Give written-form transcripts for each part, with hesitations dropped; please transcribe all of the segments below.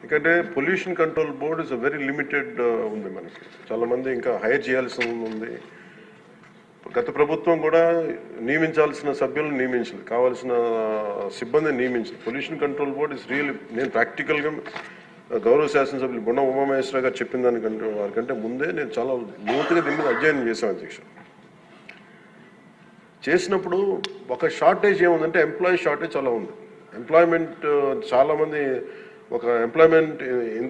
ఎందుకంటే pollution control board is very limited ఉంది మనకి. చాలామంది ఇంకా హైర్ చేయాల్సి ఉంది. గత ప్రభుత్వం కూడా నియమించాల్సిన సభ్యులను నియమించింది, కావాల్సిన సిబ్బందిని నియమించింది. Pollution control board is real. నేను ప్రాక్టికల్గా గౌరవ శాసనసభ్యులు బొండ ఉమామహేశ్వర గారు చెప్పిన దానికంటే వారికంటే ముందే నేను చాలా లోతుగా దీని మీద అధ్యయనం చేశాను అధ్యక్ష. చేసినప్పుడు ఒక షార్టేజ్ ఏముందంటే ఎంప్లాయీ షార్టేజ్ చాలా ఉంది. ఎంప్లాయ్మెంట్ చాలామంది ఒక ఎంప్లాయ్మెంట్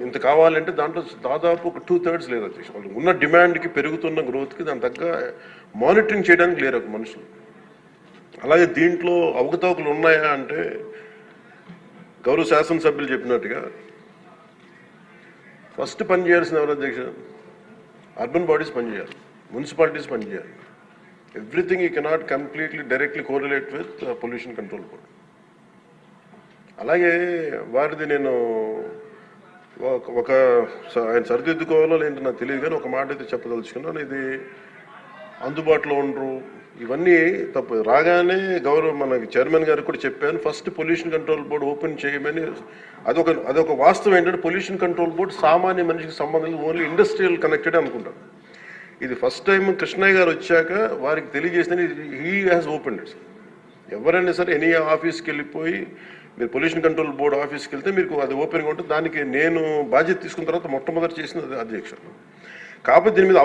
ఇంత కావాలంటే దాంట్లో దాదాపు ఒక 2/3 లేదు అధ్యక్ష. వాళ్ళు ఉన్న డిమాండ్కి పెరుగుతున్న గ్రోత్కి దాని తగ్గ మానిటరింగ్ చేయడానికి లేరు ఒక మనుషులు. అలాగే దీంట్లో అవకతవకలు ఉన్నాయా అంటే గౌరవ శాసనసభ్యులు చెప్పినట్టుగా ఫస్ట్ పని చేయాల్సిన ఎవరు అధ్యక్ష? అర్బన్ బాడీస్ పనిచేయాలి, మున్సిపాలిటీస్ పనిచేయాలి. Everything you cannot completely directly correlate with pollution control board. అలాగే వారిది నేను ఒక ఆయన సరిదిద్దుకోవాలో లేదంటే నాకు తెలియదు, కానీ ఒక మాట అయితే చెప్పదలుచుకున్నాను. ఇది అందుబాటులో ఉండరు, ఇవన్నీ తప్పు. రాగానే మనకి చైర్మన్ గారికి కూడా చెప్పాను, first pollution control board open చేయమని. అదొక వాస్తవం ఏంటంటే పొల్యూషన్ కంట్రోల్ బోర్డు సామాన్య మనిషికి సంబంధించి ఓన్లీ ఇండస్ట్రియల్ కనెక్టెడ్ అనుకుంటారు. ఇది ఫస్ట్ టైం కృష్ణయ్య గారు వచ్చాక వారికి తెలియజేసిన హీ హ్యాస్ ఓపెన్డ్ ఇట్. ఎవరైనా సరే ఎనీ ఆఫీస్కి వెళ్ళిపోయి మీరు పొల్యూషన్ కంట్రోల్ బోర్డు ఆఫీస్కి వెళ్తే మీకు అది ఓపెన్గా ఉంటుంది. దానికి నేను బాధ్యత తీసుకున్న తర్వాత మొట్టమొదటి చేసిన అధ్యక్ష. కాబట్టి దీని మీద